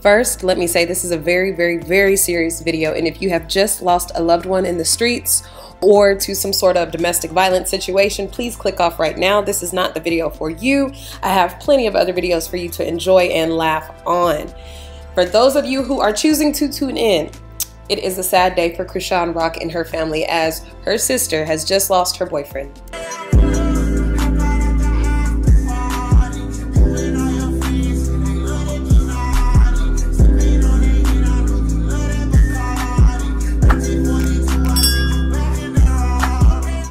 First, let me say this is a very, very, very serious video, and if you have just lost a loved one in the streets or to some sort of domestic violence situation, please click off right now. This is not the video for you. I have plenty of other videos for you to enjoy and laugh on. For those of you who are choosing to tune in, it is a sad day for Chrisean Rock and her family as her sister has just lost her boyfriend.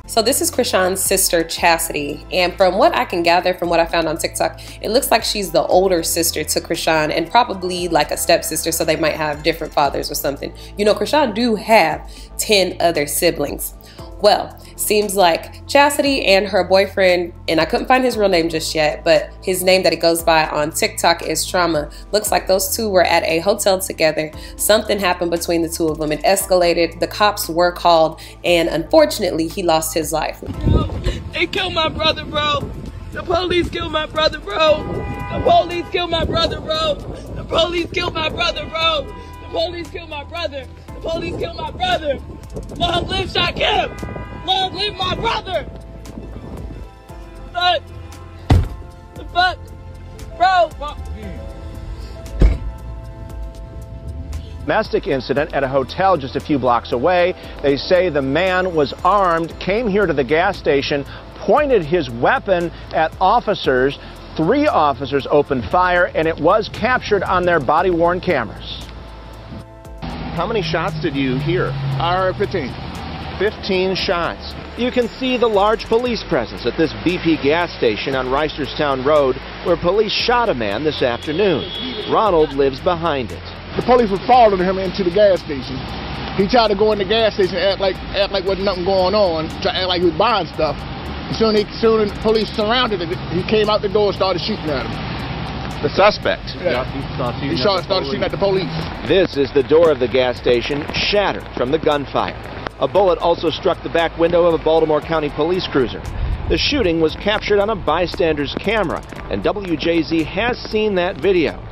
So this is Chrisean's sister, Chastity, and from what I can gather from what I found on TikTok, it looks like she's the older sister to Chrisean and probably like a stepsister, so they might have different fathers or something. You know, Chrisean do have 10 other siblings. Well, seems like Chastity and her boyfriend, and I couldn't find his real name just yet, but his name that it goes by on TikTok is Trauma. Looks like those two were at a hotel together. Something happened between the two of them. It escalated. The cops were called, and unfortunately, he lost his life. Bro, they killed my brother, bro. The police killed my brother, bro. The police killed my brother, bro. The police killed my brother, bro. The police killed my brother. The police killed my brother. Long live Shaquem! Long live my brother! Fuck! The fuck? Bro! Fuck. Domestic incident at a hotel just a few blocks away. They say the man was armed, came here to the gas station, pointed his weapon at officers. 3 officers opened fire, and it was captured on their body-worn cameras. How many shots did you hear? 15. 15 shots. You can see the large police presence at this BP gas station on Reisterstown Road, where police shot a man this afternoon. Ronald lives behind it. The police was following him into the gas station. He tried to go in the gas station and act like wasn't nothing going on, try to act like he was buying stuff. Soon the police surrounded it. He came out the door and started shooting at him. The suspect. Yeah. He started shooting at the police. This is the door of the gas station, shattered from the gunfire. A bullet also struck the back window of a Baltimore County police cruiser. The shooting was captured on a bystander's camera, and WJZ has seen that video.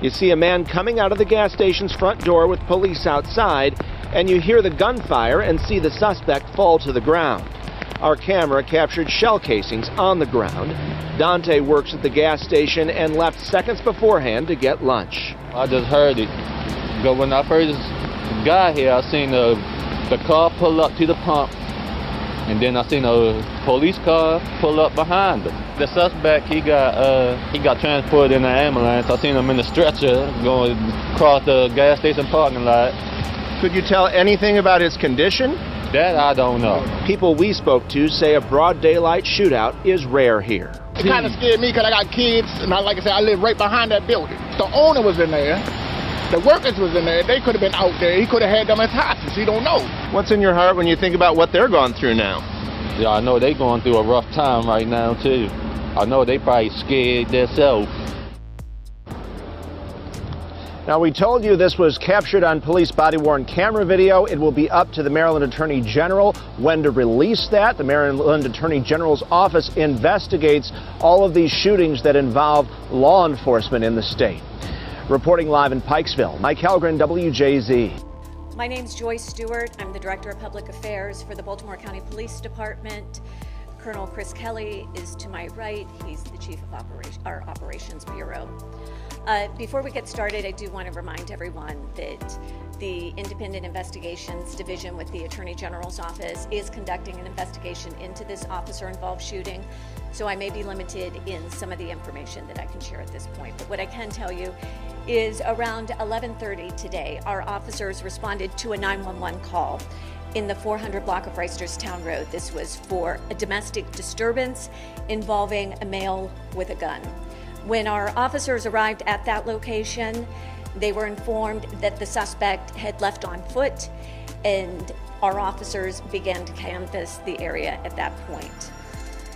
You see a man coming out of the gas station's front door with police outside, and you hear the gunfire and see the suspect fall to the ground. Our camera captured shell casings on the ground. Dante works at the gas station and left seconds beforehand to get lunch. I just heard it. But when I first got here, I seen the car pull up to the pump, and then I seen a police car pull up behind them. The suspect, he got transported in an ambulance. I seen him in the stretcher going across the gas station parking lot. Could you tell anything about his condition? That I don't know. People we spoke to say a broad daylight shootout is rare here. It kind of scared me because I got kids, and like I said, I live right behind that building. The owner was in there. The workers was in there. They could have been out there. He could have had them as hostages. He don't know. What's in your heart when you think about what they're going through now? Yeah, I know they going through a rough time right now, too. I know they probably scared themselves. Now, we told you this was captured on police body-worn camera video. It will be up to the Maryland Attorney General when to release that. The Maryland Attorney General's office investigates all of these shootings that involve law enforcement in the state. Reporting live in Pikesville, Mike Helgren, WJZ. My name's Joyce Stewart. I'm the Director of Public Affairs for the Baltimore County Police Department. Colonel Chris Kelly is to my right. He's the Chief of our Operations Bureau. Before we get started, I do want to remind everyone that the Independent Investigations Division with the Attorney General's Office is conducting an investigation into this officer-involved shooting, so I may be limited in some of the information that I can share at this point. But what I can tell you is around 11:30 today, our officers responded to a 911 call in the 400 block of Reisterstown Road. This was for a domestic disturbance involving a male with a gun. When our officers arrived at that location, they were informed that the suspect had left on foot, and our officers began to canvass the area at that point.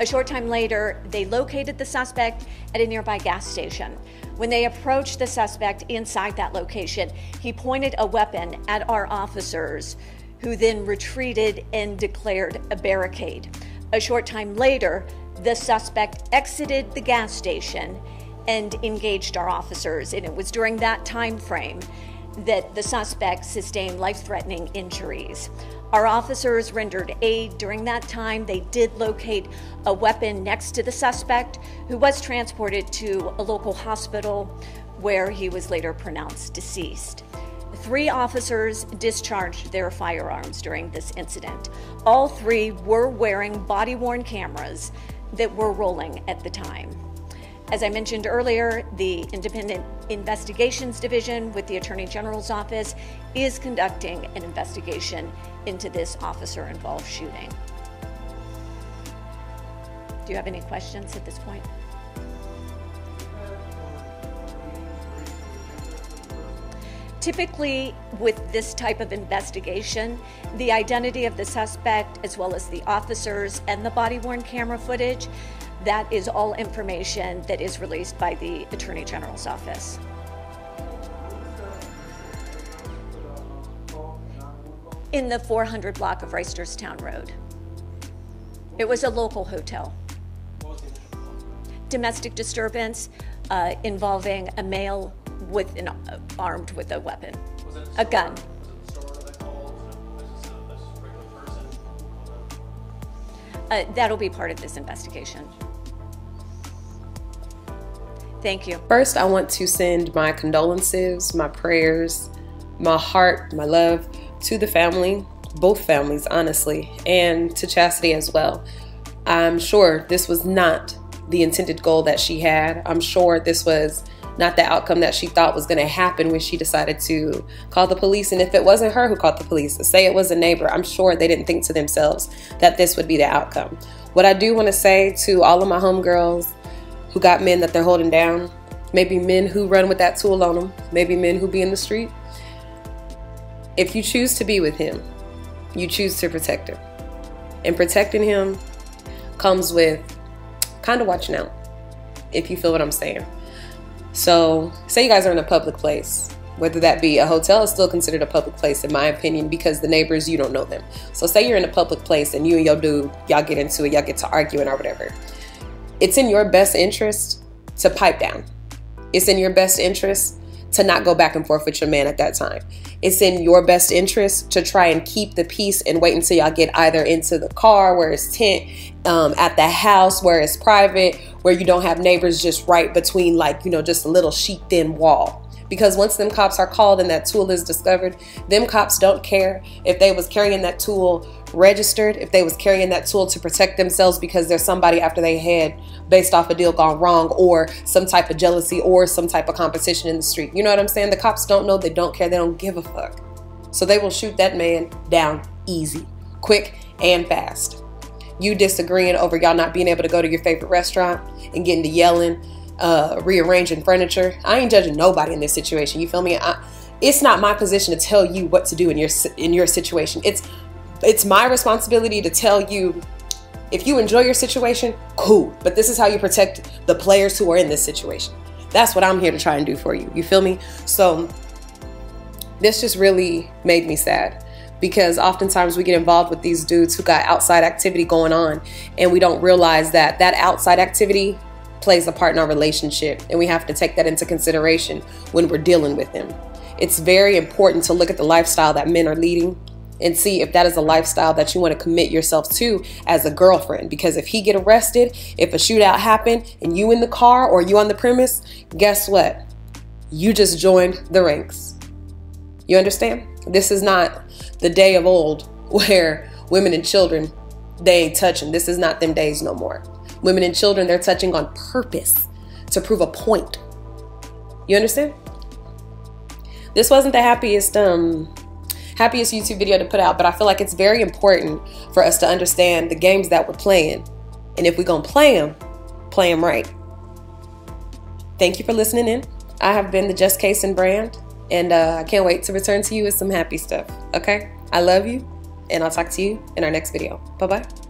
A short time later, they located the suspect at a nearby gas station. When they approached the suspect inside that location, he pointed a weapon at our officers, who then retreated and declared a barricade. A short time later, the suspect exited the gas station and engaged our officers. And it was during that time frame that the suspect sustained life-threatening injuries. Our officers rendered aid during that time. They did locate a weapon next to the suspect, who was transported to a local hospital where he was later pronounced deceased. 3 officers discharged their firearms during this incident. All 3 were wearing body-worn cameras that were rolling at the time. As I mentioned earlier, the Independent Investigations Division with the Attorney General's Office is conducting an investigation into this officer-involved shooting. Do you have any questions at this point? Typically, with this type of investigation, the identity of the suspect, as well as the officers and the body-worn camera footage, that is all information that is released by the Attorney General's Office. In the 400 block of Reisterstown Road. It was a local hotel. Domestic disturbance involving a male with armed with a weapon, a gun. That'll be part of this investigation. Thank you. First, I want to send my condolences, my prayers, my heart, my love to the family, both families, honestly, and to Chastity as well. I'm sure this was not the intended goal that she had. I'm sure this was not the outcome that she thought was going to happen when she decided to call the police. And if it wasn't her who called the police, say it was a neighbor, I'm sure they didn't think to themselves that this would be the outcome. What I do want to say to all of my homegirls who got men that they're holding down, maybe men who run with that tool on them, maybe men who be in the street, if you choose to be with him, you choose to protect him. And protecting him comes with kind of watching out, if you feel what I'm saying. So say you guys are in a public place, whether that be a hotel is still considered a public place in my opinion, because the neighbors, you don't know them. So say you're in a public place and you and your dude, y'all get into it, y'all get to arguing or whatever. It's in your best interest to pipe down. It's in your best interest to not go back and forth with your man at that time. It's in your best interest to try and keep the peace and wait until y'all get either into the car where it's tent, at the house where it's private, where you don't have neighbors just right between, like, you know, just a little sheet thin wall. Because once them cops are called and that tool is discovered, them cops don't care if they was carrying that tool registered, if they was carrying that tool to protect themselves because there's somebody after they head based off a deal gone wrong, or some type of jealousy, or some type of competition in the street. You know what I'm saying? The cops don't know, they don't care, they don't give a fuck. So they will shoot that man down easy, quick and fast. You disagreeing over y'all not being able to go to your favorite restaurant and getting to yelling, rearranging furniture. I ain't judging nobody in this situation. You feel me? It's not my position to tell you what to do in your situation. It's my responsibility to tell you, if you enjoy your situation, cool. But this is how you protect the players who are in this situation. That's what I'm here to try and do for you. You feel me? So this just really made me sad, because oftentimes we get involved with these dudes who got outside activity going on, and we don't realize that that outside activity plays a part in our relationship, and we have to take that into consideration when we're dealing with them. It's very important to look at the lifestyle that men are leading and see if that is a lifestyle that you want to commit yourself to as a girlfriend. Because if he get arrested, if a shootout happened and you in the car or you on the premise, guess what? You just joined the ranks. You understand? This is not the day of old where women and children, they ain't touching. This is not them days no more. Women and children, they're touching on purpose to prove a point. You understand? This wasn't the happiest YouTube video to put out, but I feel like it's very important for us to understand the games that we're playing. And if we're going to play them right. Thank you for listening in. I have been the Just Kason brand, and I can't wait to return to you with some happy stuff. Okay? I love you, and I'll talk to you in our next video. Bye-bye.